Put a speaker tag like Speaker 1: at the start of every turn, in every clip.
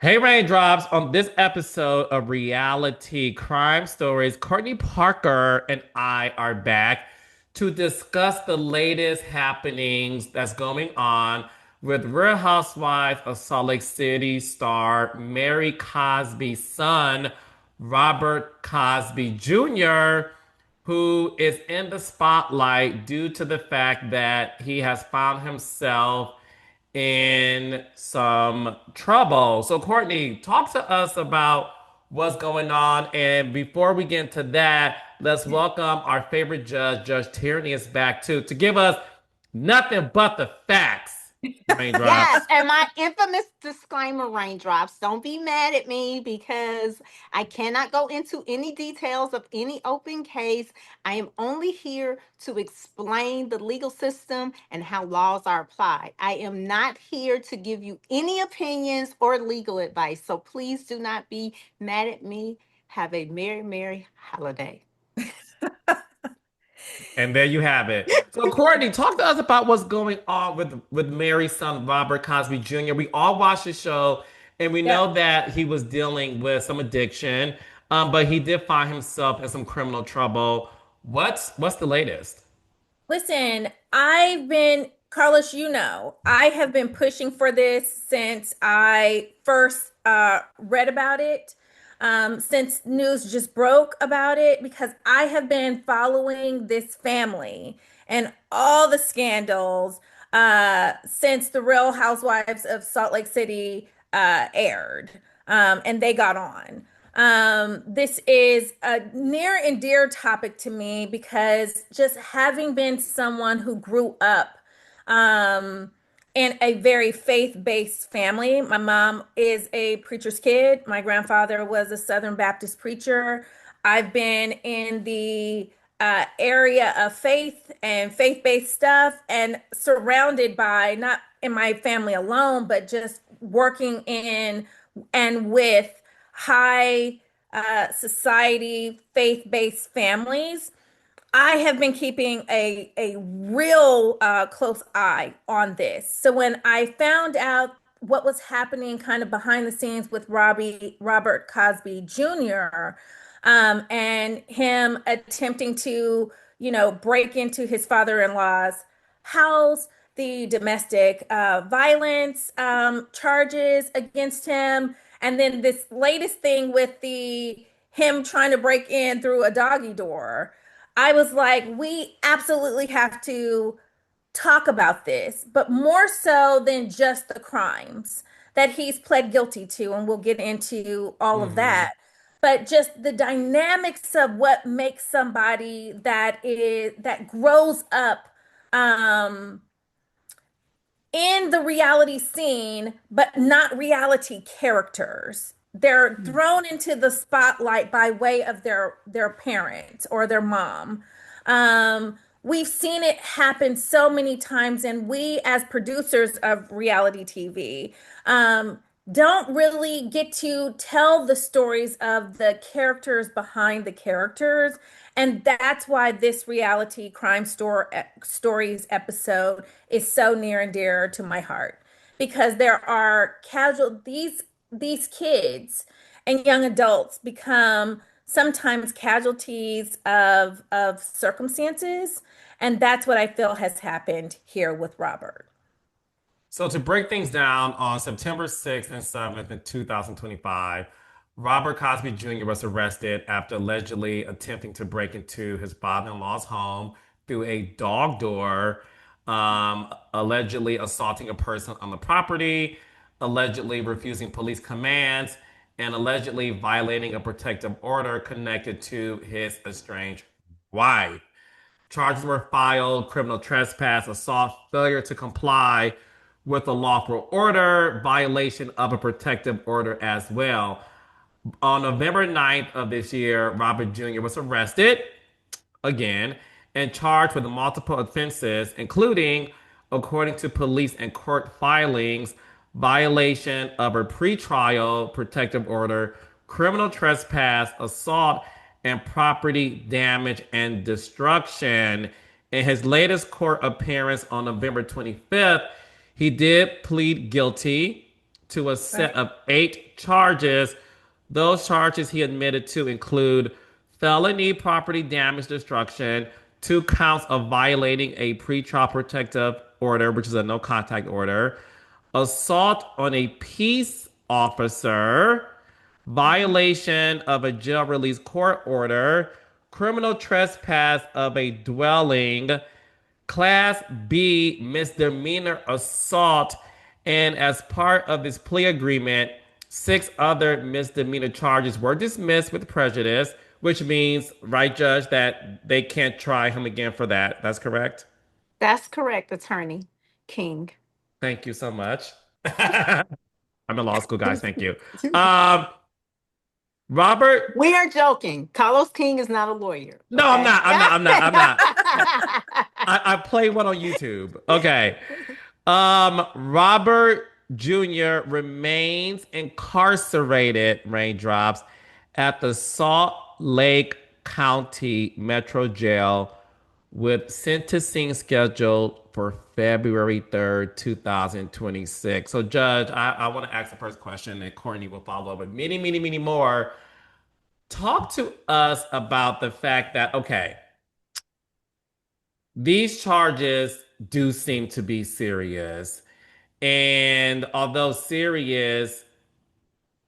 Speaker 1: Hey Raindrops, on this episode of Reality Crime Stories, Courtney Parker and I are back to discuss the latest happenings that's going on with Real Housewives of Salt Lake City star Mary Cosby's son, Robert Cosby Jr., who is in the spotlight due to the fact that he has found himself in some trouble. So, Courtney, talk to us about what's going on. And before we get into that, let's welcome our favorite judge, Judge Tierney, is back too, to give us nothing but the facts.
Speaker 2: Yes,
Speaker 1: Raindrops.
Speaker 2: and my infamous disclaimer, raindrops. Don't be mad at me because I cannot go into any details of any open case. I am only here to explain the legal system and how laws are applied. I am not here to give you any opinions or legal advice. So please do not be mad at me. Have a merry, merry holiday.
Speaker 1: And there you have it. So, Courtney, talk to us about what's going on with Mary's son, Robert Cosby Jr. We all watched the show, and we
Speaker 3: Yep.
Speaker 1: know that he was dealing with some addiction, but he did find himself in some criminal trouble. What's the latest?
Speaker 3: Listen, Carlos, I have been pushing for this since I first read about it, since news just broke about it, because I have been following this family and all the scandals since the Real Housewives of Salt Lake City aired, and they got on. This is a near and dear topic to me because just having been someone who grew up um, in a very faith-based family, my mom is a preacher's kid. My grandfather was a Southern Baptist preacher. I've been in the area of faith and faith-based stuff and surrounded by, not in my family alone, but just working in and with high society, faith-based families. I have been keeping a real close eye on this. So when I found out what was happening kind of behind the scenes with Robert Cosby Jr., and him attempting to, break into his father-in-law's house, the domestic violence charges against him, and then this latest thing with the him trying to break in through a doggy door. I was like, we absolutely have to talk about this, but more so than just the crimes that he's pled guilty to, and we'll get into all of
Speaker 1: Hmm.
Speaker 3: that. But just the dynamics of what makes somebody that grows up um in the reality scene, but not reality characters. They're thrown into the spotlight by way of their parents or their mom. We've seen it happen so many times, and we, as producers of reality TV, don't really get to tell the stories of the characters behind the characters. And that's why this reality stories episode is so near and dear to my heart, because there are these kids and young adults become sometimes casualties of circumstances, and that's what I feel has happened here with Robert.
Speaker 1: So to break things down, on September 6th and 7th in 2025, Robert Cosby Jr. was arrested after allegedly attempting to break into his father-in-law's home through a dog door, allegedly assaulting a person on the property, allegedly refusing police commands, and allegedly violating a protective order connected to his estranged wife. Charges were filed: criminal trespass, assault, failure to comply with a lawful order, violation of a protective order as well. On November 9th of this year, Robert Jr. was arrested again and charged with multiple offenses, including, according to police and court filings, violation of a pretrial protective order, criminal trespass, assault, and property damage and destruction. In his latest court appearance on November 25th, he did plead guilty to a
Speaker 3: Right.
Speaker 1: set of 8 charges. Those charges he admitted to include felony property damage destruction, 2 counts of violating a pretrial protective order, which is a no contact order, assault on a peace officer, violation of a jail release court order, criminal trespass of a dwelling, Class B misdemeanor assault, and as part of this plea agreement, 6 other misdemeanor charges were dismissed with prejudice, which means, right, Judge, that they can't try him again for that. That's correct?
Speaker 2: That's correct, Attorney King.
Speaker 1: Thank you so much. I'm in law school, guys. Thank you. Um, Robert.
Speaker 2: We are joking. Carlos King is not a lawyer.
Speaker 1: No, I'm
Speaker 2: Okay.
Speaker 1: not. I'm not. I play one on YouTube. Okay. Robert Jr. remains incarcerated, raindrops, at the Salt Lake County Metro Jail with sentencing scheduled for February 3rd, 2026. So, Judge, I want to ask the first question, and Courtney will follow up with many, many, many more. Talk to us about the fact that, okay, these charges do seem to be serious. And although serious,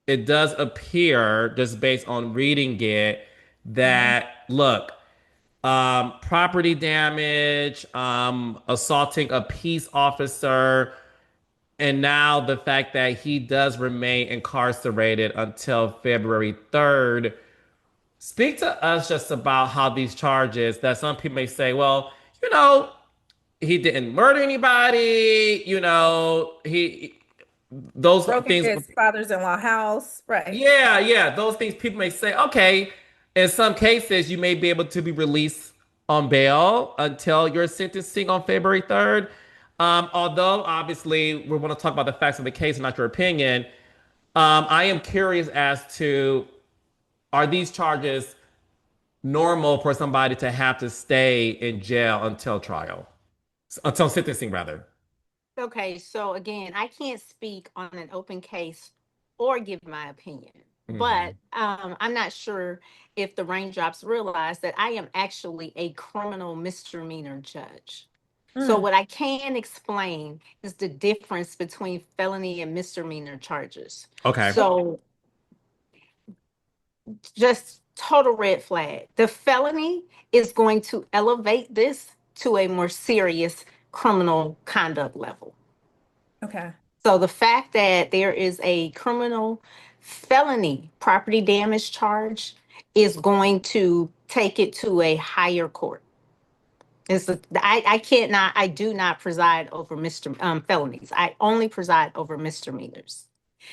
Speaker 1: it does appear, just based on reading it,
Speaker 3: Mhm.
Speaker 1: that look, property damage, assaulting a peace officer, and now the fact that he does remain incarcerated until February 3rd. Speak to us just about how these charges that some people may say, well, you know, he didn't murder anybody, he those
Speaker 3: Broke into
Speaker 1: things.
Speaker 3: his father's-in-law house. Right.
Speaker 1: Yeah, yeah, those things people may say, okay, in some cases, you may be able to be released on bail until your sentencing on February 3rd. Although, obviously, we want to talk about the facts of the case and not your opinion. I am curious as to, are these charges normal for somebody to have to stay in jail until trial, until sentencing, rather?
Speaker 2: Okay, so again, I can't speak on an open case or give my opinion, but
Speaker 1: Hmm.
Speaker 2: I'm not sure if the raindrops realize that I am actually a criminal misdemeanor judge. So,
Speaker 3: Mm.
Speaker 2: what I can explain is the difference between felony and misdemeanor charges.
Speaker 1: Okay.
Speaker 2: So, just total red flag. The felony is going to elevate this to a more serious criminal conduct level.
Speaker 3: Okay.
Speaker 2: So the fact that there is a criminal felony property damage charge is going to take it to a higher court. I cannot, I do not preside over felonies. I only preside over misdemeanors.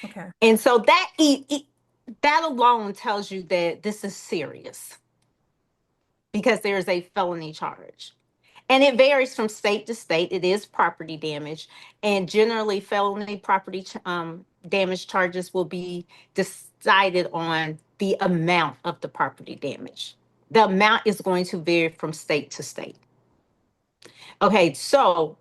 Speaker 3: Okay.
Speaker 2: And so that alone tells you that this is serious because there is a felony charge. And it varies from state to state. It is property damage, and generally, felony property damage charges will be decided on the amount of the property damage. The amount is going to vary from state to state. Okay, so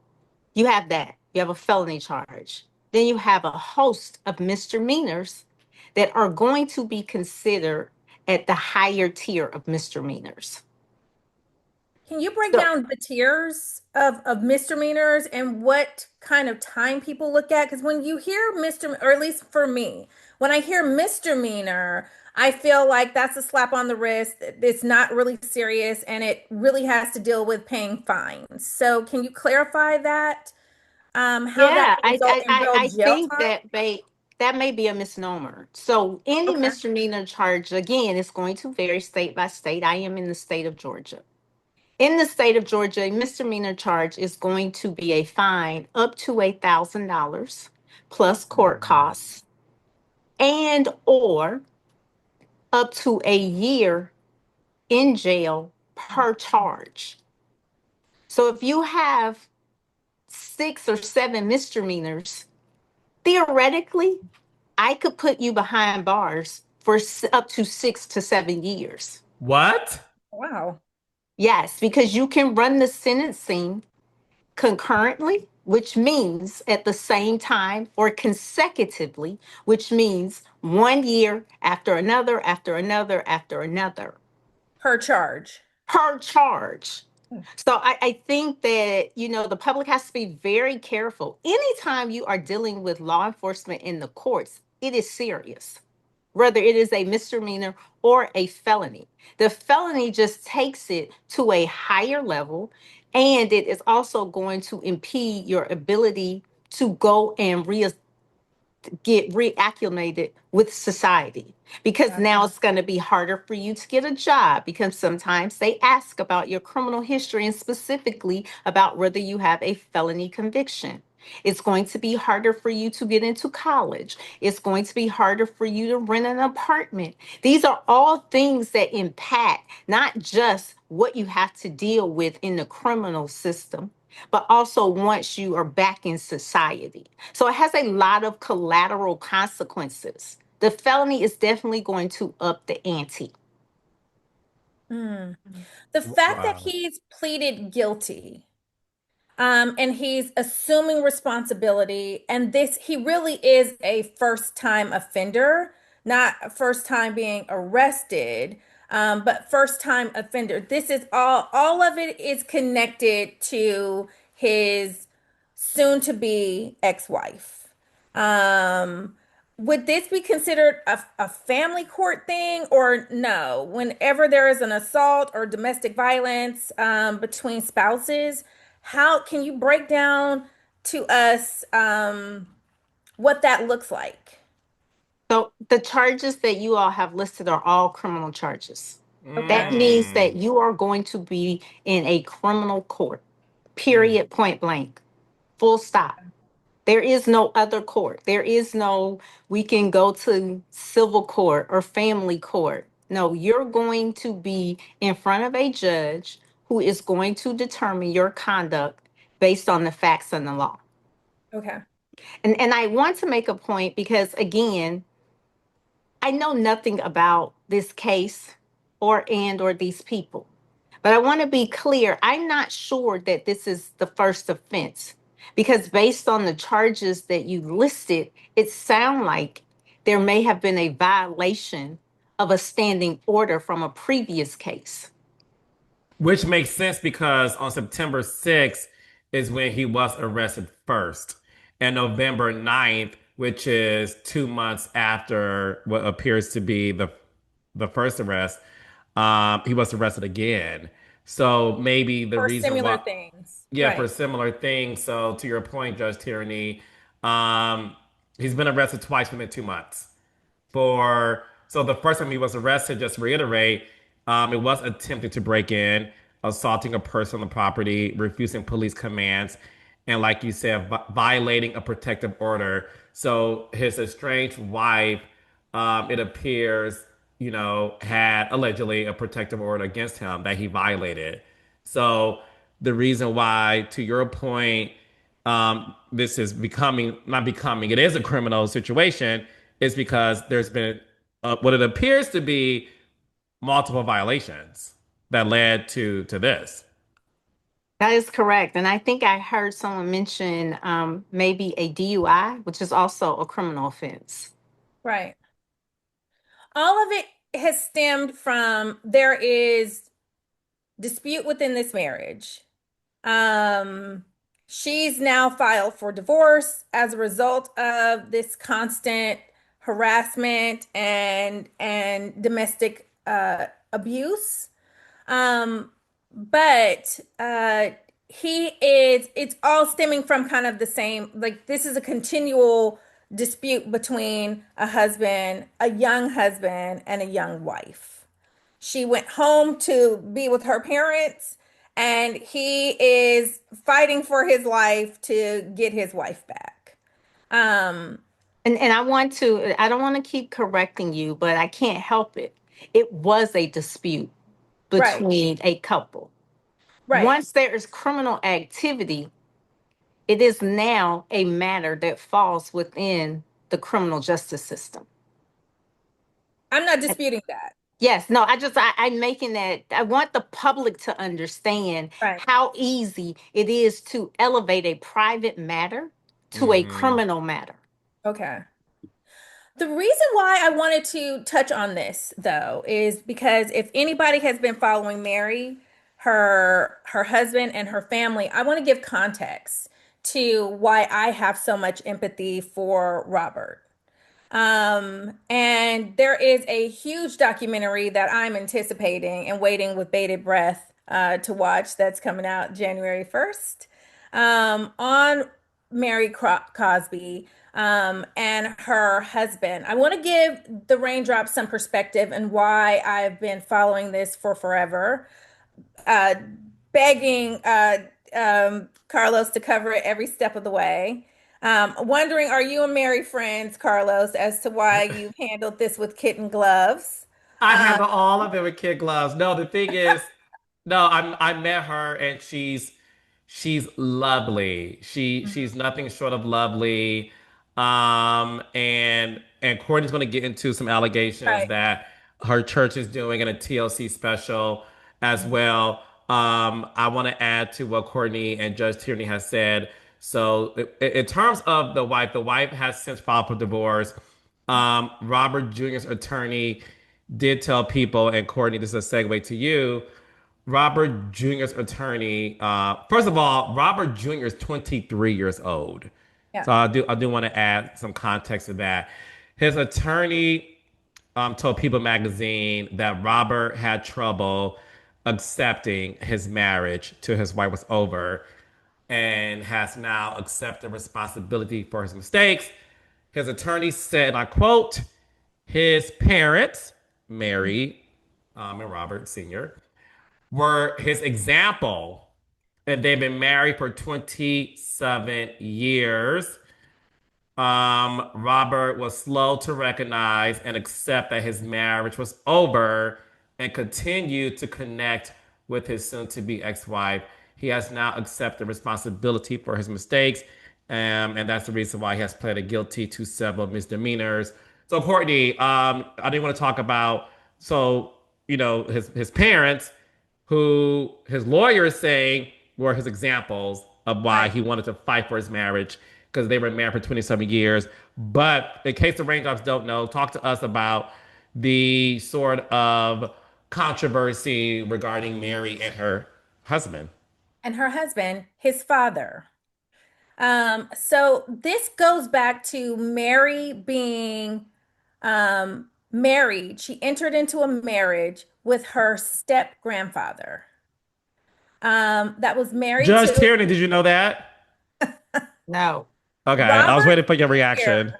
Speaker 2: you have that. You have a felony charge. Then you have a host of misdemeanors that are going to be considered at the higher tier of misdemeanors.
Speaker 3: Can you break
Speaker 2: So,
Speaker 3: down the tiers of misdemeanors and what kind of time people look at? Because when you hear misdemeanor, or at least for me, when I hear misdemeanor, I feel like that's a slap on the wrist. It's not really serious and it really has to deal with paying fines. So can you clarify that? How that
Speaker 2: yeah,
Speaker 3: will result in real
Speaker 2: I
Speaker 3: jail
Speaker 2: think
Speaker 3: time?
Speaker 2: that may be a misnomer. So any
Speaker 3: Okay.
Speaker 2: misdemeanor charge, again, is going to vary state by state. I am in the state of Georgia. In the state of Georgia, a misdemeanor charge is going to be a fine up to $1,000 plus court costs and or up to a year in jail per charge. So if you have 6 or 7 misdemeanors, theoretically, I could put you behind bars for up to 6 to 7 years.
Speaker 1: What?
Speaker 3: Wow.
Speaker 2: Yes, because you can run the sentencing concurrently which means at the same time or consecutively, which means 1 year after another, after another, after another,
Speaker 3: Per charge.
Speaker 2: per charge. So I think that, the public has to be very careful. Anytime you are dealing with law enforcement in the courts, it is serious, whether it is a misdemeanor or a felony. The felony just takes it to a higher level, and it is also going to impede your ability to go and get reacclimated with society, because now
Speaker 3: Gotcha.
Speaker 2: it's going to be harder for you to get a job, because sometimes they ask about your criminal history and specifically about whether you have a felony conviction. It's going to be harder for you to get into college. It's going to be harder for you to rent an apartment. These are all things that impact not just what you have to deal with in the criminal system, but also once you are back in society. So it has a lot of collateral consequences. The felony is definitely going to up the ante.
Speaker 3: Hmm. The fact that
Speaker 1: Wow.
Speaker 3: he's pleaded guilty, and he's assuming responsibility, and this he really is a first time offender, not first time being arrested, but first time offender. This is all of it is connected to his soon to be ex-wife. Um, would this be considered a family court thing or no? Whenever there is an assault or domestic violence between spouses, how can you break down to us what that looks like?
Speaker 2: So the charges that you all have listed are all criminal charges. That
Speaker 3: Okay.
Speaker 2: means
Speaker 1: Mm.
Speaker 2: that you are going to be in a criminal court,
Speaker 1: Mm.
Speaker 2: period, point blank, full stop. There is no other court. There is no, we can go to civil court or family court. No, you're going to be in front of a judge who is going to determine your conduct based on the facts and the law.
Speaker 3: Okay.
Speaker 2: And I want to make a point because, again, I know nothing about this case or these people. But I want to be clear, I'm not sure that this is the first offense, because based on the charges that you listed, it sounds like there may have been a violation of a standing order from a previous case.
Speaker 1: Which makes sense because on September 6th is when he was arrested first. And November 9th, which is 2 months after what appears to be the first arrest, he was arrested again. So maybe the
Speaker 3: For
Speaker 1: reason
Speaker 3: similar
Speaker 1: why,
Speaker 3: things.
Speaker 1: yeah, for
Speaker 3: Right.
Speaker 1: similar things. So to your point, Judge Tyranny, um, he's been arrested twice within 2 months for so the first time he was arrested, just to reiterate, it was attempting to break in, assaulting a person on the property, refusing police commands, and like you said, violating a protective order. So his estranged wife, it appears, had allegedly a protective order against him that he violated. So the reason why, to your point, this is becoming not becoming it is a criminal situation is because there's been what it appears to be multiple violations that led to this.
Speaker 2: That is correct. And I think I heard someone mention maybe a DUI, which is also a criminal offense.
Speaker 3: Right. All of it has stemmed from there is dispute within this marriage. Um, she's now filed for divorce as a result of this constant harassment and domestic abuse. Um, but he is, it's all stemming from kind of the same, like this is a continual dispute between a young husband, and a young wife. She went home to be with her parents, and he is fighting for his life to get his wife back. Um,
Speaker 2: And I don't want to keep correcting you, but I can't help it. It was a dispute
Speaker 3: right,
Speaker 2: between a couple.
Speaker 3: right.
Speaker 2: Once there is criminal activity, it is now a matter that falls within the criminal justice system.
Speaker 3: I'm not disputing that.
Speaker 2: Yes, no, I'm making that. I want the public to understand
Speaker 3: Right.
Speaker 2: how easy it is to elevate a private matter to a
Speaker 1: Hmm.
Speaker 2: criminal matter.
Speaker 3: Okay. The reason why I wanted to touch on this, though, is because if anybody has been following Mary, her husband and her family, I want to give context to why I have so much empathy for Robert. And there is a huge documentary that I'm anticipating and waiting with bated breath to watch that's coming out January 1st on Mary Cosby and her husband. I want to give the raindrops some perspective and why I've been following this for forever, uh, begging Carlos to cover it every step of the way. Wondering, are you and Mary friends, Carlos, as to why you've handled this with kitten gloves?
Speaker 1: I
Speaker 3: Uh,
Speaker 1: handle all of it with kid gloves. No, the thing is, no, I met her and she's lovely. She's nothing short of lovely. And Courtney's gonna get into some allegations
Speaker 3: right.
Speaker 1: that her church is doing in a TLC special as well. I want to add to what Courtney and Judge Tierney has said. So, in terms of the wife has since filed for divorce. Robert Jr.'s attorney did tell people, and Courtney, this is a segue to you. Robert Jr.'s attorney, first of all, Robert Jr. is 23 years old.
Speaker 3: Yeah.
Speaker 1: So I do want to add some context to that. His attorney told People magazine that Robert had trouble accepting his marriage to his wife was over and has now accepted responsibility for his mistakes. His attorney said, I quote, his parents, Mary and Robert Sr., were his example, and they've been married for 27 years. Robert was slow to recognize and accept that his marriage was over and continued to connect with his soon to be ex wife. He has now accepted responsibility for his mistakes, and that's the reason why he has pleaded guilty to several misdemeanors. So, Courtney, I didn't want to talk about, so, his parents, who his lawyer is saying were his examples of why
Speaker 3: Right.
Speaker 1: he wanted to fight for his marriage because they were married for 27 years. But in case the raindrops don't know, talk to us about the sort of controversy regarding Mary and her husband.
Speaker 3: And her husband, his father. So this goes back to Mary being married. She entered into a marriage with her step grandfather. That was married
Speaker 1: Judge
Speaker 3: to
Speaker 1: Tierney, did you know that?
Speaker 2: No.
Speaker 1: Okay, I was
Speaker 3: Robert
Speaker 1: waiting for your
Speaker 3: Jr.
Speaker 1: reaction.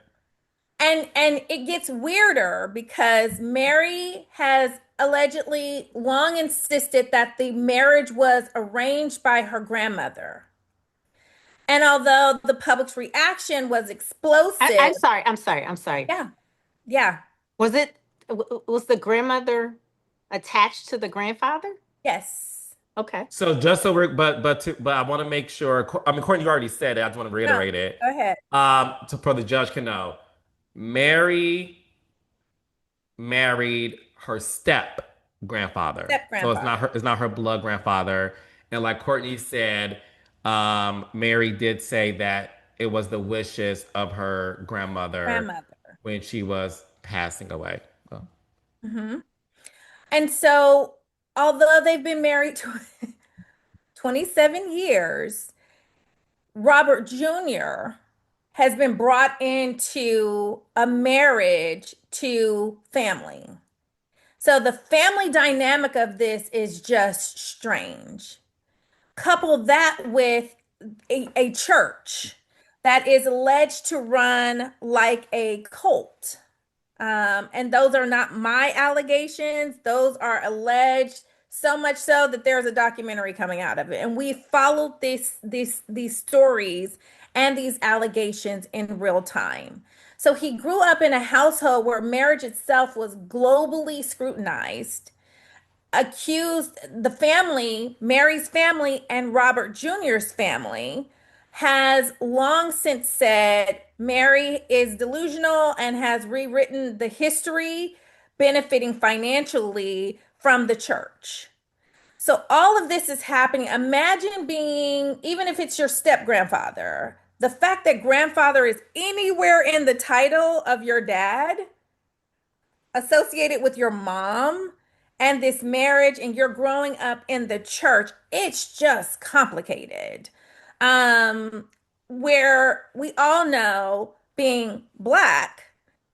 Speaker 3: And it gets weirder because Mary has allegedly long insisted that the marriage was arranged by her grandmother. And although the public's reaction was explosive,
Speaker 2: I'm sorry. I'm sorry. I'm sorry.
Speaker 3: yeah, yeah,
Speaker 2: Was it, was the grandmother attached to the grandfather?
Speaker 3: yes.
Speaker 2: Okay.
Speaker 1: So just so we're, but I want to make sure. I mean, Courtney, you already said it. I just want to
Speaker 3: No,
Speaker 1: reiterate it.
Speaker 3: go ahead.
Speaker 1: For the judge can know. Mary married her step grandfather.
Speaker 3: Step
Speaker 1: So
Speaker 3: grandfather.
Speaker 1: it's not her blood grandfather. And like Courtney said, Mary did say that it was the wishes of her grandmother
Speaker 3: Grandmother.
Speaker 1: when she was passing away.
Speaker 3: Hmm. And so, although they've been married 27 years, Robert Jr. has been brought into a marriage to family. So the family dynamic of this is just strange. Couple that with a church that is alleged to run like a cult. And those are not my allegations, those are alleged, so much so that there's a documentary coming out of it. And we followed these stories and these allegations in real time. So he grew up in a household where marriage itself was globally scrutinized, accused the family, Mary's family and Robert Jr.'s family, has long since said Mary is delusional and has rewritten the history benefiting financially from the church. So all of this is happening. Imagine being, even if it's your step grandfather, the fact that grandfather is anywhere in the title of your dad, associated with your mom and this marriage, and you're growing up in the church, it's just complicated. Um, where we all know, being Black,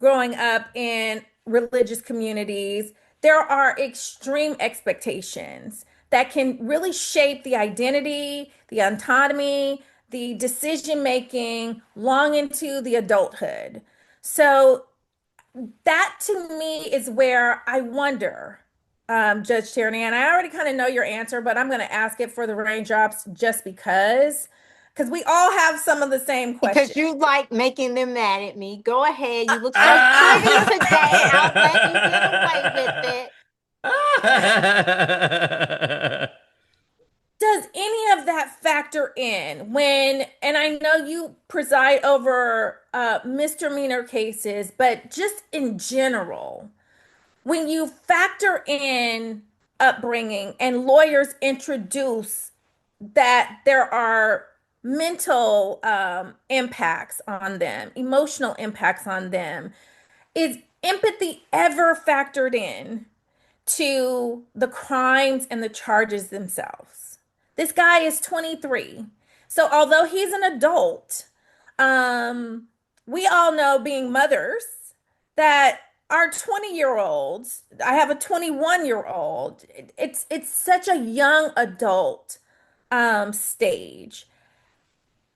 Speaker 3: growing up in religious communities, there are extreme expectations that can really shape the identity, the autonomy, the decision making long into the adulthood. So that to me is where I wonder, Judge Tierney, and I already kind of know your answer, but I'm going to ask it for the raindrops just because we all have some of the same
Speaker 2: Because
Speaker 3: questions.
Speaker 2: you like making them mad at me. Go ahead. You look so pretty today. I'll let you get away with it.
Speaker 3: Does any of that factor in when, and I know you preside over misdemeanor cases, but just in general, when you factor in upbringing and lawyers introduce that there are mental impacts on them, emotional impacts on them, is empathy ever factored in to the crimes and the charges themselves? This guy is 23. So although he's an adult, um, we all know, being mothers, that our 20-year-olds, I have a 21-year-old, it's such a young adult stage.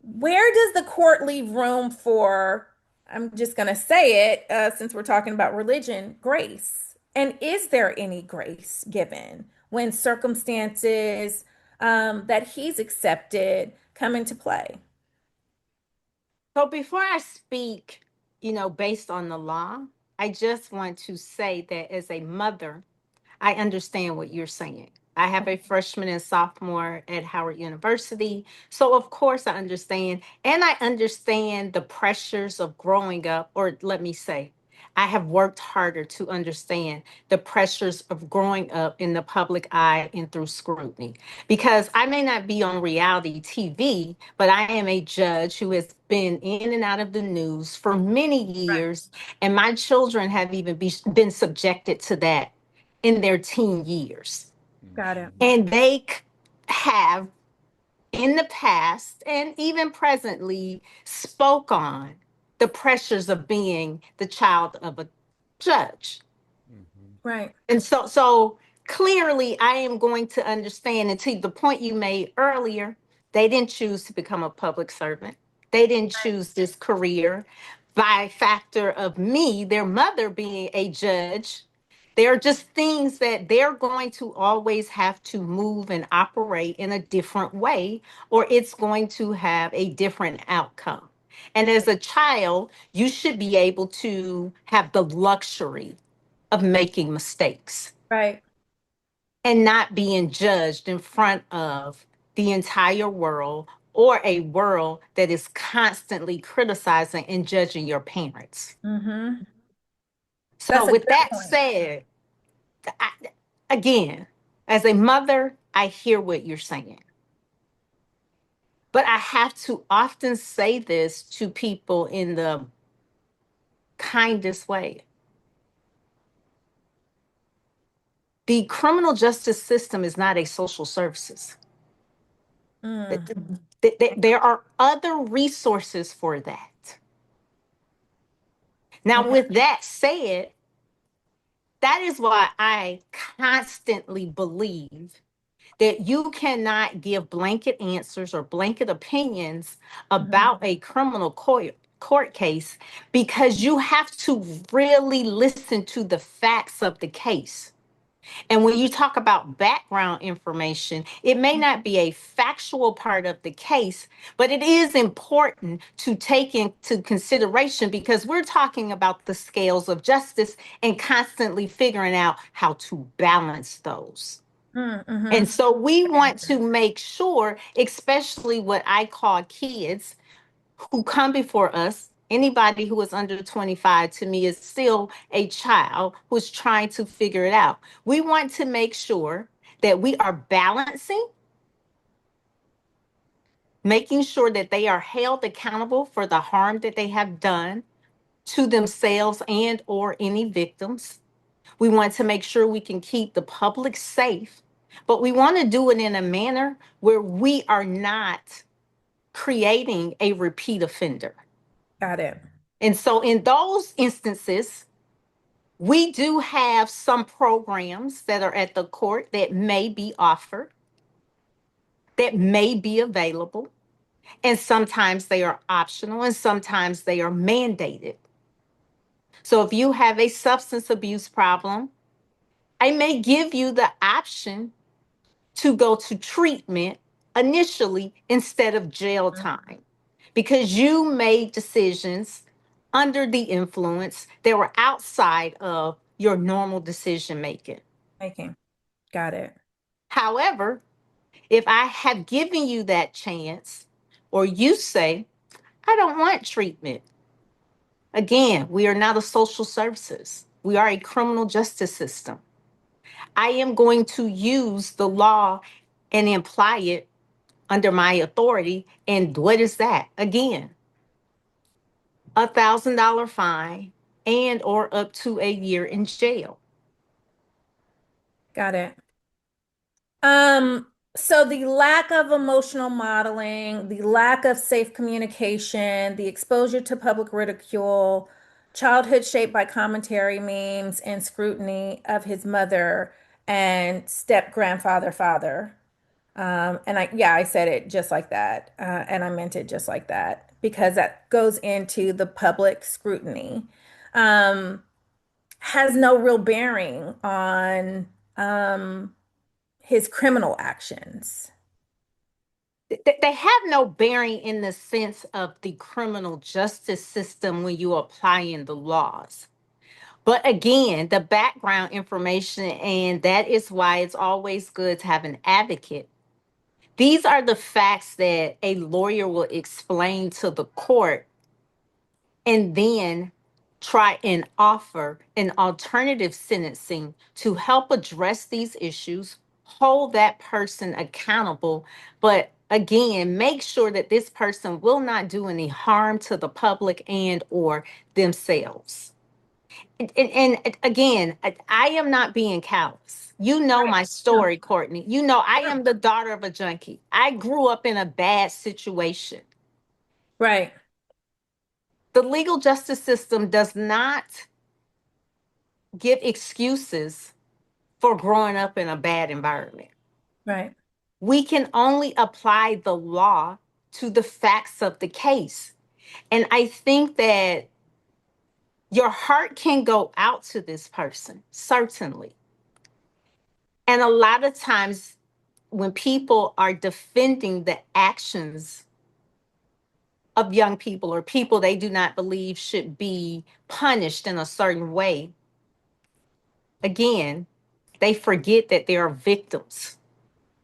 Speaker 3: Where does the court leave room for, I'm just going to say it, since we're talking about religion, grace? And is there any grace given when circumstances that he's accepted come into play?
Speaker 2: So before I speak, based on the law, I just want to say that as a mother, I understand what you're saying. I have a freshman and sophomore at Howard University. So, of course, I understand. And I understand the pressures of growing up, or let me say, I have worked harder to understand the pressures of growing up in the public eye and through scrutiny. Because I may not be on reality TV, but I am a judge who has been in and out of the news for many
Speaker 3: Right.
Speaker 2: years. And my children have even been subjected to that in their teen years.
Speaker 3: Got it.
Speaker 2: And they have in the past and even presently spoke on the pressures of being the child of a judge.
Speaker 3: Right.
Speaker 2: And so clearly I am going to understand, and to the point you made earlier, they didn't choose to become a public servant. They didn't choose this career by factor of me, their mother, being a judge. There are just things that they're going to always have to move and operate in a different way, or it's going to have a different outcome. And as a child, you should be able to have the luxury of making mistakes
Speaker 3: Right.
Speaker 2: and not being judged in front of the entire world, or a world that is constantly criticizing and judging your parents.
Speaker 3: Mm-hmm.
Speaker 2: So,
Speaker 3: That's a
Speaker 2: with
Speaker 3: good
Speaker 2: that
Speaker 3: point.
Speaker 2: said, I, again, as a mother, I hear what you're saying. But I have to often say this to people in the kindest way. The criminal justice system is not a social services.
Speaker 3: Mm.
Speaker 2: There are other resources for that. Now,
Speaker 3: Okay.
Speaker 2: with that said, that is why I constantly believe that you cannot give blanket answers or blanket opinions
Speaker 3: Mhm.
Speaker 2: about a criminal court case, because you have to really listen to the facts of the case. And when you talk about background information, it may not be a factual part of the case, but it is important to take into consideration, because we're talking about the scales of justice and constantly figuring out how to balance those. And
Speaker 3: Mm-hmm.
Speaker 2: so we want to make sure, especially what I call kids who come before us Anybody who is under 25 to me is still a child who's trying to figure it out. We want to make sure that we are balancing, making sure that they are held accountable for the harm that they have done to themselves and or any victims. We want to make sure we can keep the public safe, but we want to do it in a manner where we are not creating a repeat offender.
Speaker 3: Got it.
Speaker 2: And so in those instances, we do have some programs that are at the court that may be offered, that may be available, and sometimes they are optional and sometimes they are mandated. So if you have a substance abuse problem, I may give you the option to go to treatment initially instead of jail time because you made decisions under the influence that were outside of your normal decision making.
Speaker 3: Making. Got it.
Speaker 2: However, if I have given you that chance, or you say, I don't want treatment, again, we are not a social services, we are a criminal justice system. I am going to use the law and apply it under my authority. And what is that? Again, $1,000 fine and or up to a year in jail.
Speaker 3: Got it. So the lack of emotional modeling, the lack of safe communication, the exposure to public ridicule, childhood shaped by commentary, memes, and scrutiny of his mother and step grandfather, father. And I said it just like that, and I meant it just like that because that goes into the public scrutiny. Um, has no real bearing on his criminal actions.
Speaker 2: They have no bearing in the sense of the criminal justice system when you apply in the laws. But again, the background information, and that is why it's always good to have an advocate. These are the facts that a lawyer will explain to the court and then try and offer an alternative sentencing to help address these issues, hold that person accountable, but again, make sure that this person will not do any harm to the public and or themselves. And again, I am not being callous. You know
Speaker 3: Right.
Speaker 2: my
Speaker 3: No.
Speaker 2: story, Courtney. You know I am the daughter of a junkie. I grew up in a bad situation.
Speaker 3: Right.
Speaker 2: The legal justice system does not give excuses for growing up in a bad environment.
Speaker 3: Right.
Speaker 2: We can only apply the law to the facts of the case. And I think that your heart can go out to this person, certainly. And a lot of times when people are defending the actions of young people or people they do not believe should be punished in a certain way, again, they forget that they are victims.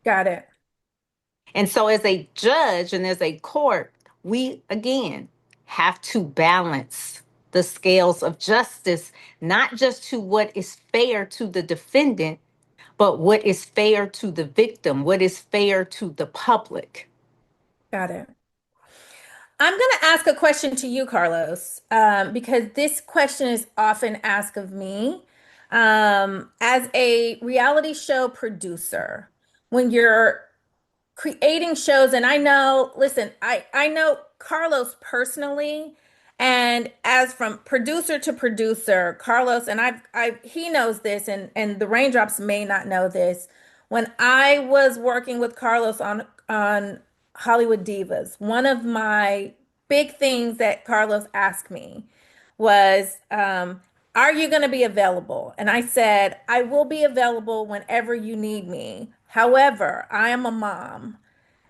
Speaker 3: Got it.
Speaker 2: And so, as a judge and as a court, we again have to balance the scales of justice, not just to what is fair to the defendant, but what is fair to the victim, what is fair to the public.
Speaker 3: Got it. I'm going to ask a question to you, Carlos, because this question is often asked of me. As a reality show producer, when you're creating shows, and I know, listen, I know Carlos personally, and as from producer to producer, Carlos, and I he knows this, and the Raindrops may not know this. When I was working with Carlos on Hollywood Divas, one of my big things that Carlos asked me was, are you going to be available? And I said, I will be available whenever you need me. However, I am a mom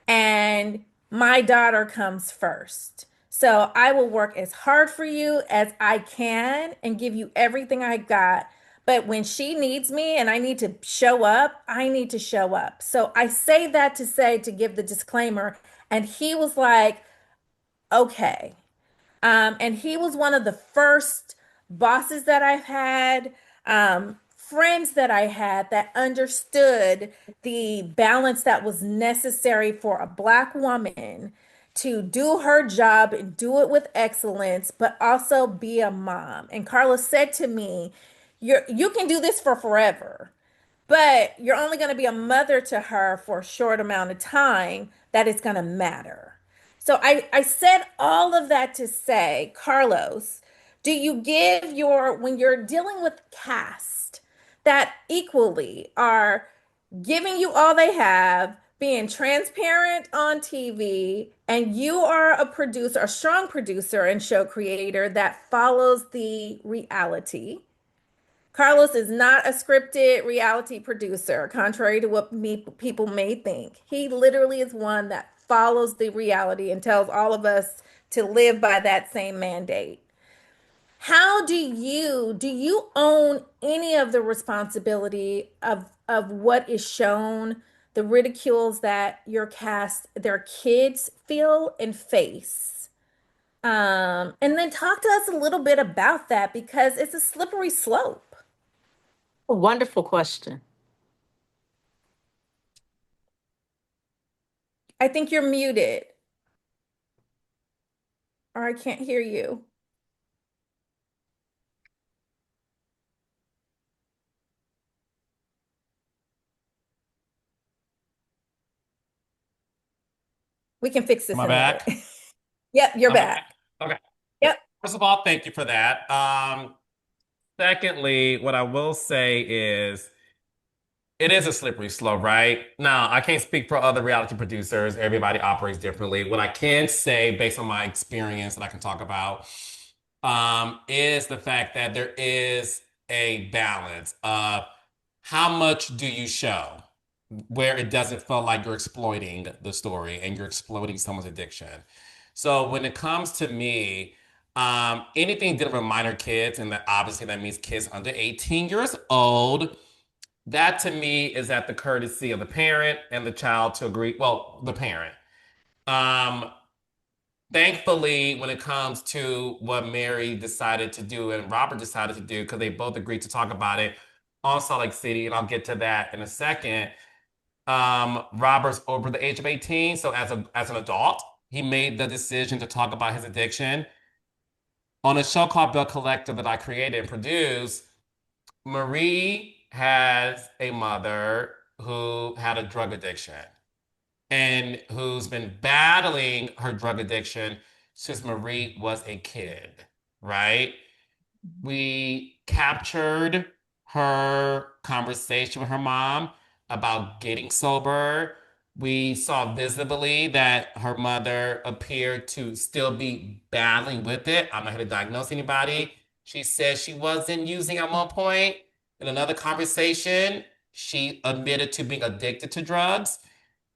Speaker 3: and my daughter comes first. So I will work as hard for you as I can and give you everything I got. But when she needs me and I need to show up, I need to show up. So I say that to say, to give the disclaimer. And he was like, okay. And he was one of the first bosses that I've had, friends that I had that understood the balance that was necessary for a Black woman to do her job and do it with excellence, but also be a mom. And Carla said to me, you can do this for forever, but you're only going to be a mother to her for a short amount of time that it's going to matter. So I said all of that to say, Carlos, do you give your, when you're dealing with cast that equally are giving you all they have, being transparent on TV, and you are a producer, a strong producer and show creator that follows the reality? Carlos is not a scripted reality producer, contrary to what people may think. He literally is one that follows the reality and tells all of us to live by that same mandate. How do you own any of the responsibility of what is shown, the ridicules that your cast, their kids feel and face? And then talk to us a little bit about that because it's a slippery slope.
Speaker 2: A wonderful question.
Speaker 3: I think you're muted, or I can't hear you. We can fix
Speaker 1: Am
Speaker 3: this
Speaker 1: I
Speaker 3: in a minute.
Speaker 1: back?
Speaker 3: Yep, you're
Speaker 1: I'm back.
Speaker 3: back.
Speaker 1: Okay.
Speaker 3: Yep.
Speaker 1: First of all, thank you for that. Secondly, what I will say is it is a slippery slope, right? Now, I can't speak for other reality producers. Everybody operates differently. What I can say, based on my experience that I can talk about, is the fact that there is a balance of how much do you show where it doesn't feel like you're exploiting the story and you're exploiting someone's addiction. So when it comes to me, anything dealing with minor kids, and that obviously that means kids under 18 years old, that to me is at the courtesy of the parent and the child to agree. Well, the parent. Um, Thankfully, when it comes to what Mary decided to do and Robert decided to do, because they both agreed to talk about it on Salt Lake City, and I'll get to that in a second. Robert's over the age of 18, so as an adult, he made the decision to talk about his addiction on a show called Bill Collector that I created and produced. Marie has a mother who had a drug addiction and who's been battling her drug addiction since Marie was a kid, right? We captured her conversation with her mom about getting sober. We saw visibly that her mother appeared to still be battling with it. I'm not here to diagnose anybody. She said she wasn't using at one point. In another conversation, she admitted to being addicted to drugs.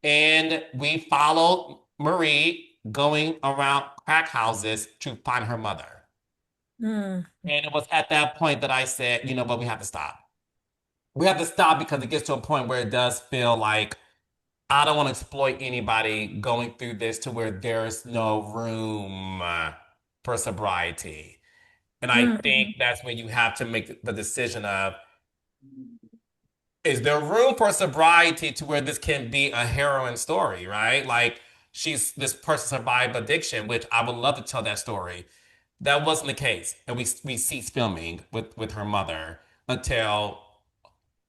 Speaker 1: And we followed Marie going around crack houses to find her mother.
Speaker 3: Mm,
Speaker 1: And it was at that point that I said, you know what, we have to stop. We have to stop because it gets to a point where it does feel like I don't want to exploit anybody going through this to where there's no room for sobriety. And I think
Speaker 3: mm,
Speaker 1: that's when you have to make the decision of, is there room for sobriety to where this can be a heroine story, right? Like this person survived addiction, which I would love to tell that story. That wasn't the case, and we ceased filming with her mother until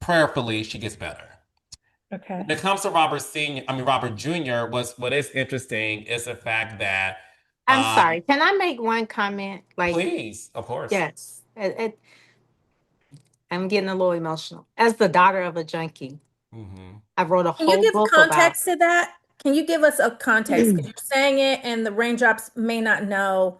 Speaker 1: prayerfully she gets better.
Speaker 3: okay.
Speaker 1: When it comes to Robert Senior, I mean Robert Jr. was what is interesting is the fact that,
Speaker 2: I'm
Speaker 1: um,
Speaker 2: sorry. Can I make one comment? Like,
Speaker 1: please, of course.
Speaker 2: yes, I'm getting a little emotional. As the daughter of a junkie,
Speaker 1: Hmm.
Speaker 2: I wrote a
Speaker 3: Can you
Speaker 2: whole
Speaker 3: give
Speaker 2: book about.
Speaker 3: context to that? Can you give us a context? Because you're saying it and the raindrops may not know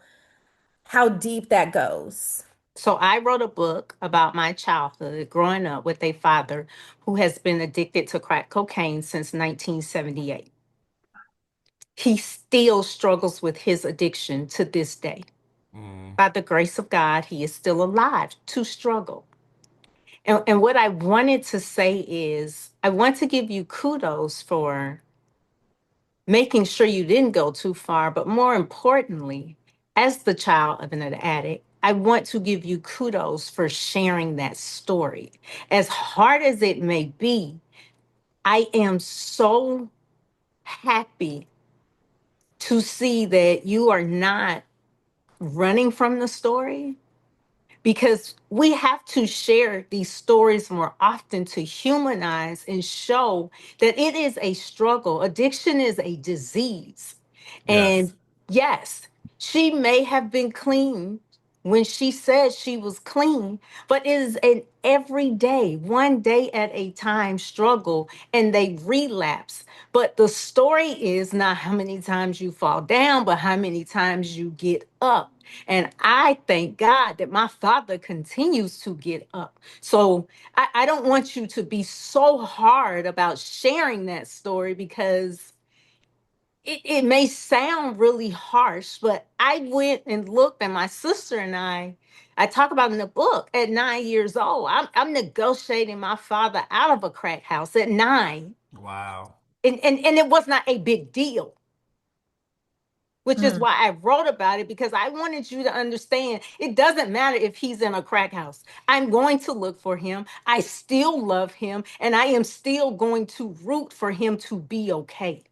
Speaker 3: how deep that goes.
Speaker 2: So I wrote a book about my childhood growing up with a father who has been addicted to crack cocaine since 1978. He still struggles with his addiction to this day.
Speaker 1: Mm.
Speaker 2: By the grace of God, he is still alive to struggle. And what I wanted to say is, I want to give you kudos for making sure you didn't go too far, but more importantly, as the child of an addict, I want to give you kudos for sharing that story. As hard as it may be, I am so happy to see that you are not running from the story, because we have to share these stories more often to humanize and show that it is a struggle. Addiction is a disease. And
Speaker 1: Yes.
Speaker 2: yes, she may have been clean when she said she was clean, but it is an everyday, one day at a time struggle, and they relapse. But the story is not how many times you fall down, but how many times you get up. And I thank God that my father continues to get up. So I don't want you to be so hard about sharing that story, because it may sound really harsh, but I went and looked, and my sister and I talk about in the book, at 9 years old, I'm negotiating my father out of a crack house at 9.
Speaker 1: Wow.
Speaker 2: And it was not a big deal, which is
Speaker 3: Mm,
Speaker 2: why I wrote about it, because I wanted you to understand it doesn't matter if he's in a crack house. I'm going to look for him. I still love him, and I am still going to root for him to be okay.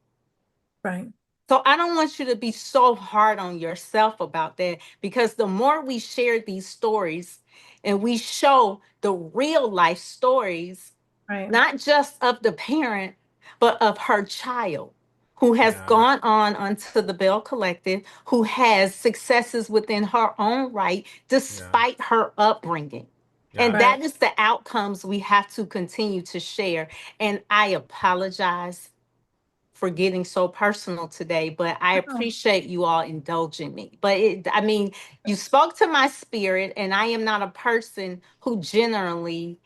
Speaker 3: right,
Speaker 2: So I don't want you to be so hard on yourself about that, because the more we share these stories and we show the real life stories,
Speaker 3: right,
Speaker 2: not just of the parent, but of her child who has
Speaker 1: Yeah.
Speaker 2: gone on onto the Bell Collective, who has successes within her own right,
Speaker 1: Yeah.
Speaker 2: despite her upbringing. And
Speaker 1: Yeah.
Speaker 3: right.
Speaker 2: that is the outcomes we have to continue to share. And I apologize for getting so personal today, but I
Speaker 3: Oh,
Speaker 2: appreciate you all indulging me. But I mean, you spoke to my spirit, and I am not a person who generally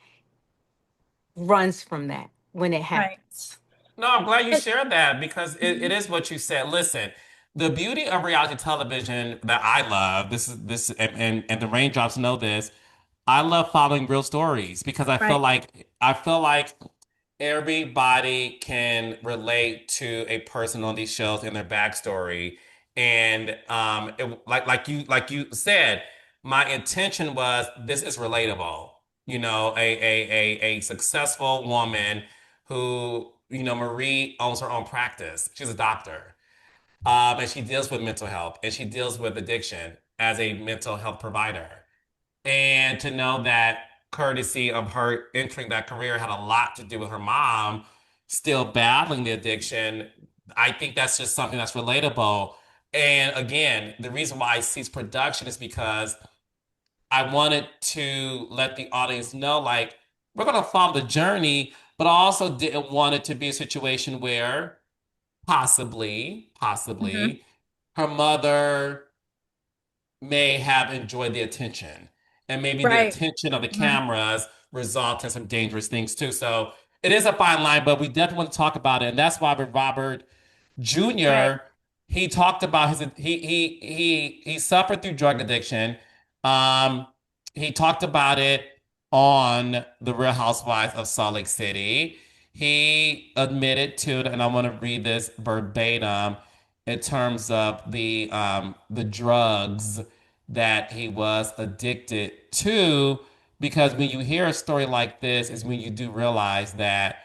Speaker 2: runs from that when it
Speaker 3: right.
Speaker 2: happens.
Speaker 1: No, I'm glad you
Speaker 3: And,
Speaker 1: shared that because it
Speaker 3: mhm,
Speaker 1: is what you said. Listen, the beauty of reality television that I love, this and the raindrops know this. I love following real stories because
Speaker 3: right.
Speaker 1: I feel like everybody can relate to a person on these shows and their backstory. And like you said, my intention was this is relatable. You know, a successful woman who, you know, Marie owns her own practice. She's a doctor. And she deals with mental health and she deals with addiction as a mental health provider. And to know that courtesy of her entering that career had a lot to do with her mom still battling the addiction, I think that's just something that's relatable. And again, the reason why I ceased production is because I wanted to let the audience know, like, we're going to follow the journey, but I also didn't want it to be a situation where
Speaker 3: Hmm.
Speaker 1: possibly, her mother may have enjoyed the attention. And maybe the
Speaker 3: Right.
Speaker 1: attention of the
Speaker 3: Hmm.
Speaker 1: cameras result in some dangerous things too. So it is a fine line, but we definitely want to talk about it. And that's why with Robert
Speaker 3: Right.
Speaker 1: Jr., he talked about his he suffered through drug addiction. Um, he talked about it on The Real Housewives of Salt Lake City. He admitted to, and I want to read this verbatim in terms of the drugs that he was addicted to, because when you hear a story like this is when you do realize that,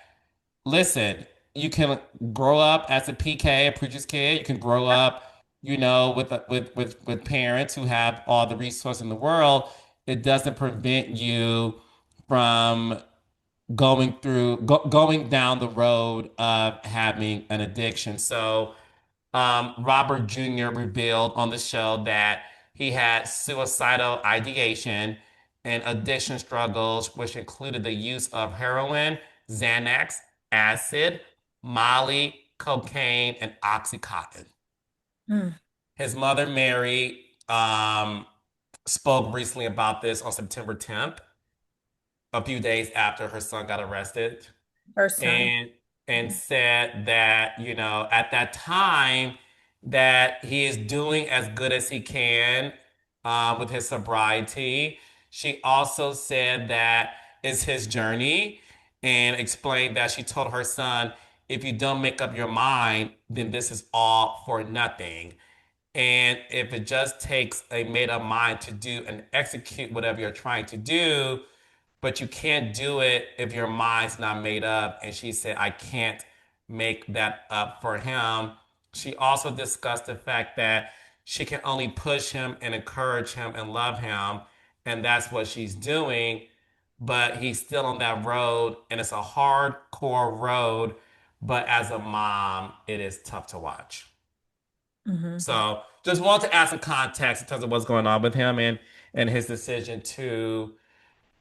Speaker 1: listen, you can grow up as a PK, a preacher's kid. You can grow up, you know, with parents who have all the resources in the world. It doesn't prevent you from going down the road of having an addiction. So Robert Jr. revealed on the show that he had suicidal ideation and addiction struggles, which included the use of heroin, Xanax, acid, Molly, cocaine, and Oxycontin.
Speaker 3: Mm.
Speaker 1: His mother, Mary, spoke recently about this on September 10th, a few days after her son got arrested,
Speaker 3: Her son.
Speaker 1: and said that, you know, at that time that he is doing as good as he can with his sobriety. She also said that it's his journey and explained that she told her son, if you don't make up your mind, then this is all for nothing. And if it just takes a made up mind to do and execute whatever you're trying to do, but you can't do it if your mind's not made up. And she said, I can't make that up for him. She also discussed the fact that she can only push him and encourage him and love him. And that's what she's doing. But he's still on that road, and it's a hardcore road. But as a mom, it is tough to watch.
Speaker 3: Hmm.
Speaker 1: So just want to add some context in terms of what's going on with him and his decision to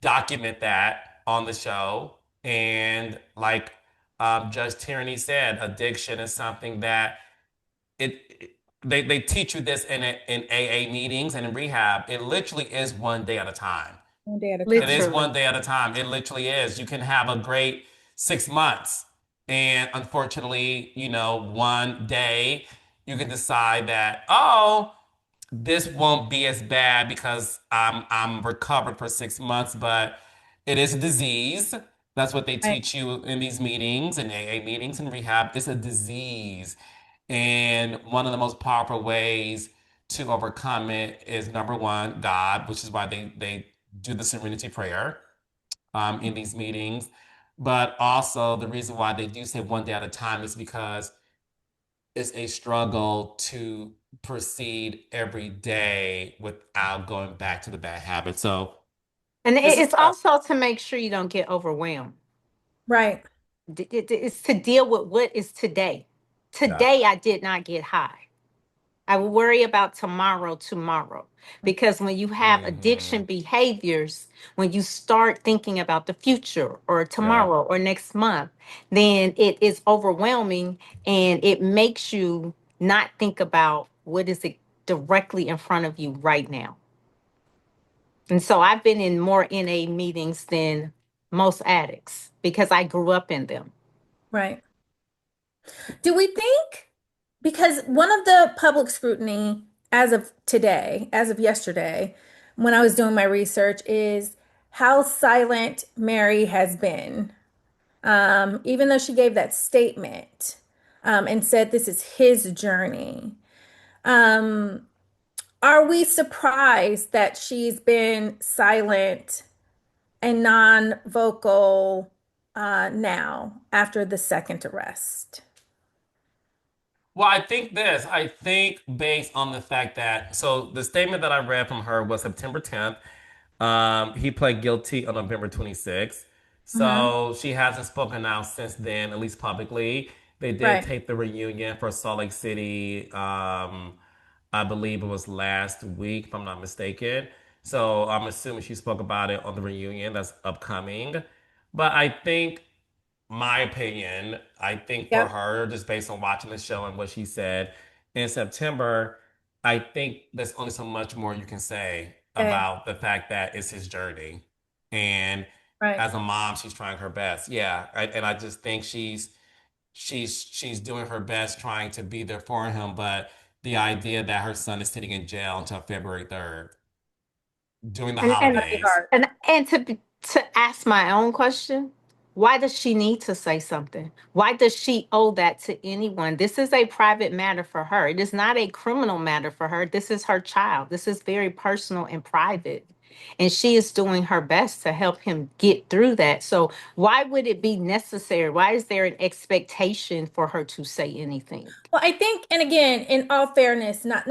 Speaker 1: document that on the show. And like Judge Tyranny said, addiction is something that they teach you this in AA meetings and in rehab. It literally is one day at a time.
Speaker 3: One day at a
Speaker 1: It is
Speaker 3: time.
Speaker 2: Literally.
Speaker 1: one day at a time. It literally is. You can have a great 6 months, and unfortunately, one day you can decide that, oh, this won't be as bad because I'm recovered for 6 months, but it is a disease. That's what they
Speaker 3: Right.
Speaker 1: teach you in these meetings and AA meetings and rehab. It's a disease. And one of the most powerful ways to overcome it is number one, God, which is why they do the serenity prayer in these meetings. But also the reason why they do say one day at a time is because it's a struggle to proceed every day without going back to the bad habit. So
Speaker 2: And
Speaker 1: this is
Speaker 2: it's
Speaker 1: tough.
Speaker 2: also to make sure you don't get overwhelmed.
Speaker 3: Right.
Speaker 2: It's to deal with what is today.
Speaker 1: Yeah.
Speaker 2: Today, I did not get high. I will worry about tomorrow. Because when you have
Speaker 1: Hmm.
Speaker 2: addiction behaviors, when you start thinking about the future or
Speaker 1: Yeah.
Speaker 2: tomorrow or next month, then it is overwhelming and it makes you not think about what is it directly in front of you right now. And so I've been in more NA meetings than most addicts because I grew up in them.
Speaker 3: Right. Do we think, because one of the public scrutiny as of today, as of yesterday, when I was doing my research, is how silent Mary has been. Even though she gave that statement and said this is his journey. Um, are we surprised that she's been silent and non-vocal now after the second arrest?
Speaker 1: Well, I think this. I think based on the fact that so the statement that I read from her was September 10th. He pled guilty on November 26th.
Speaker 3: Hmm.
Speaker 1: So she hasn't spoken out since then, at least publicly. They did
Speaker 3: Right.
Speaker 1: tape the reunion for Salt Lake City. I believe it was last week, if I'm not mistaken. So I'm assuming she spoke about it on the reunion that's upcoming. But I think my opinion, I think for
Speaker 3: Yep.
Speaker 1: her, just based on watching the show and what she said in September, I think there's only so much more you can say
Speaker 3: Okay.
Speaker 1: about the fact that it's his journey. And
Speaker 3: Right.
Speaker 1: as a mom, she's trying her best. Yeah. And I just think she's doing her best trying to be there for him. But the idea that her son is sitting in jail until February 3rd during the
Speaker 2: And and
Speaker 3: Pretty
Speaker 1: holidays.
Speaker 3: hard.
Speaker 2: and to ask my own question, why does she need to say something? Why does she owe that to anyone? This is a private matter for her. It is not a criminal matter for her. This is her child. This is very personal and private. And she is doing her best to help him get through that. So why would it be necessary? Why is there an expectation for her to say anything?
Speaker 3: Well, I think, and again, in all fairness, not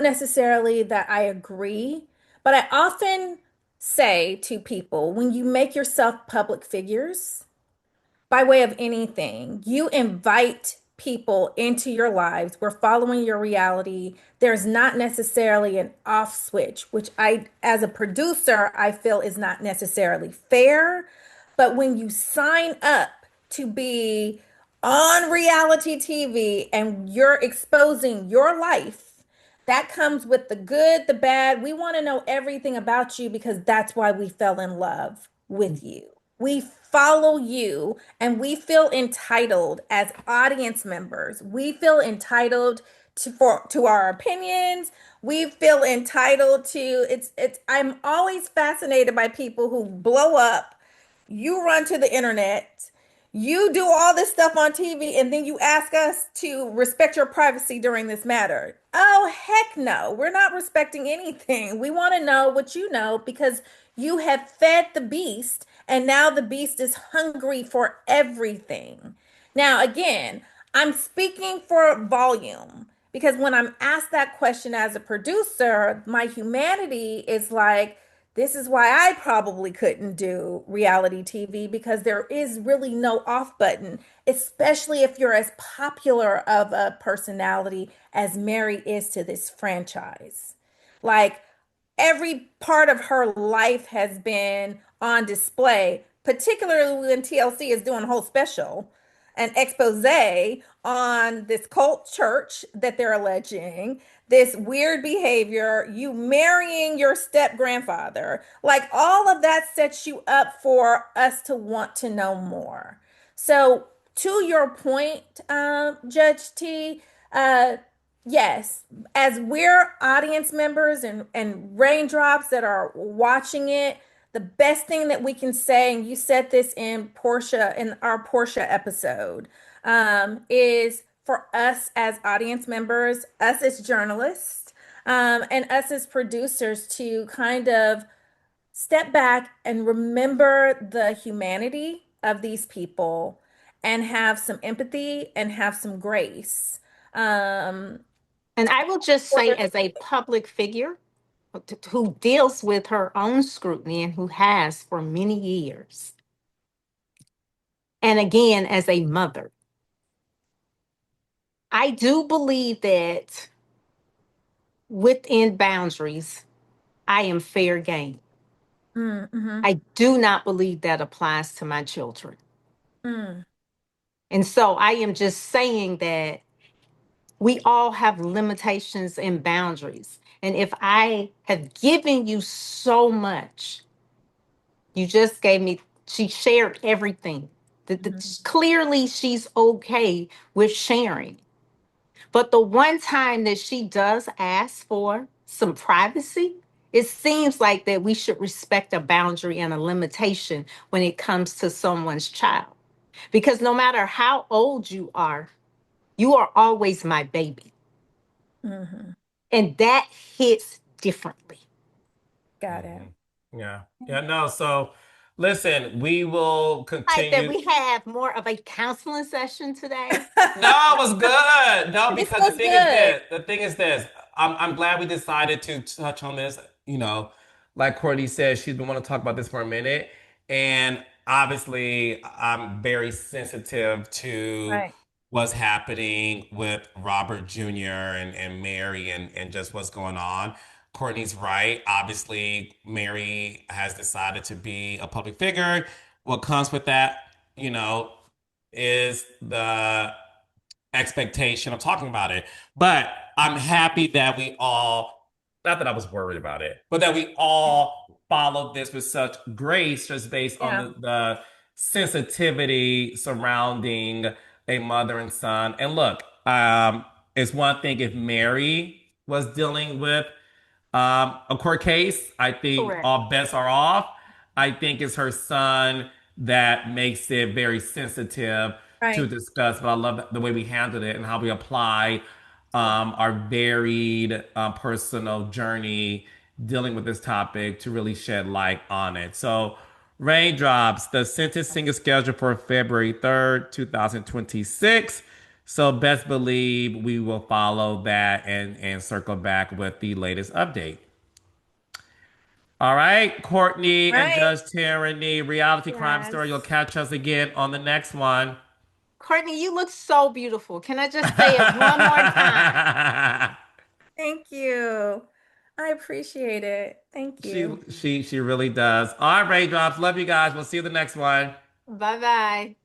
Speaker 3: necessarily that I agree, but I often say to people, when you make yourself public figures, by way of anything. You invite people into your lives. We're following your reality. There's not necessarily an off switch, which I, as a producer, I feel is not necessarily fair. But when you sign up to be on reality TV and you're exposing your life, that comes with the good, the bad. We want to know everything about you because that's why we fell in love with you. We follow you and we feel entitled as audience members. We feel entitled to our opinions. We feel entitled to it's I'm always fascinated by people who blow up. You run to the internet, You do all this stuff on TV and then you ask us to respect your privacy during this matter. Oh, heck no. We're not respecting anything. We want to know what you know because you have fed the beast and now the beast is hungry for everything. Now, again, I'm speaking for volume because when I'm asked that question as a producer, my humanity is like, this is why I probably couldn't do reality TV because there is really no off button, especially if you're as popular of a personality as Mary is to this franchise. Like, every part of her life has been on display, particularly when TLC is doing a whole special, an expose on this cult church that they're alleging, this weird behavior, you marrying your step grandfather. Like all of that sets you up for us to want to know more. So, to your point, Judge T, uh, yes, as we're audience members and raindrops that are watching it, the best thing that we can say, and you said this in Portia in our Portia episode, is for us as audience members, us as journalists, and us as producers to kind of step back and remember the humanity of these people and have some empathy and have some grace. Um,
Speaker 2: And I will just say, as a public figure who deals with her own scrutiny and who has for many years, and again, as a mother, I do believe that within boundaries, I am fair game.
Speaker 3: mm-hmm,
Speaker 2: I do not believe that applies to my children.
Speaker 3: mm,
Speaker 2: And so I am just saying that we all have limitations and boundaries. And if I have given you so much, you just gave me, she shared everything.
Speaker 3: mhm,
Speaker 2: Clearly, she's okay with sharing. But the one time that she does ask for some privacy, it seems like that we should respect a boundary and a limitation when it comes to someone's child. Because no matter how old you are always my baby.
Speaker 3: mhm.
Speaker 2: And that hits differently.
Speaker 3: Got it.
Speaker 1: Mhm. Yeah. Yeah, no. So listen, we will
Speaker 2: Like that
Speaker 1: continue.
Speaker 2: we have more of a counseling session today.
Speaker 1: No, it was good. No,
Speaker 3: This
Speaker 1: because the
Speaker 3: was
Speaker 1: thing is
Speaker 3: good.
Speaker 1: this. The thing is this. I'm glad we decided to touch on this. You know, like Courtney said, she's been wanting to talk about this for a minute, and obviously, I'm very sensitive to
Speaker 3: Right.
Speaker 1: what's happening with Robert Jr. and Mary and just what's going on. Courtney's right. Obviously, Mary has decided to be a public figure. What comes with that, you know, is the expectation of talking about it. But I'm happy that we all, not that I was worried about it, but that we all followed this with such grace just based on
Speaker 3: Yeah.
Speaker 1: the sensitivity surrounding a mother and son. And look, it's one thing if Mary was dealing with a court case. I think
Speaker 2: Correct.
Speaker 1: all bets are off. I think it's her son that makes it very sensitive to
Speaker 3: Right.
Speaker 1: discuss. But I love the way we handled it and how we apply our varied personal journey dealing with this topic to really shed light on it. So, Raindrops, the sentencing is scheduled for February 3rd, 2026. So best believe we will follow that and circle back with the latest update. All right, Courtney and
Speaker 3: Right.
Speaker 1: Judge Tyranny, reality crime story. You'll
Speaker 2: Yes.
Speaker 1: catch us again on the next one.
Speaker 2: Courtney, you look so beautiful. Can I just say it one more time?
Speaker 3: Thank you. I appreciate it. Thank
Speaker 1: she
Speaker 3: you.
Speaker 1: she really does. All right, Raindrops. Love you guys. We'll see you the next one.
Speaker 2: Bye bye.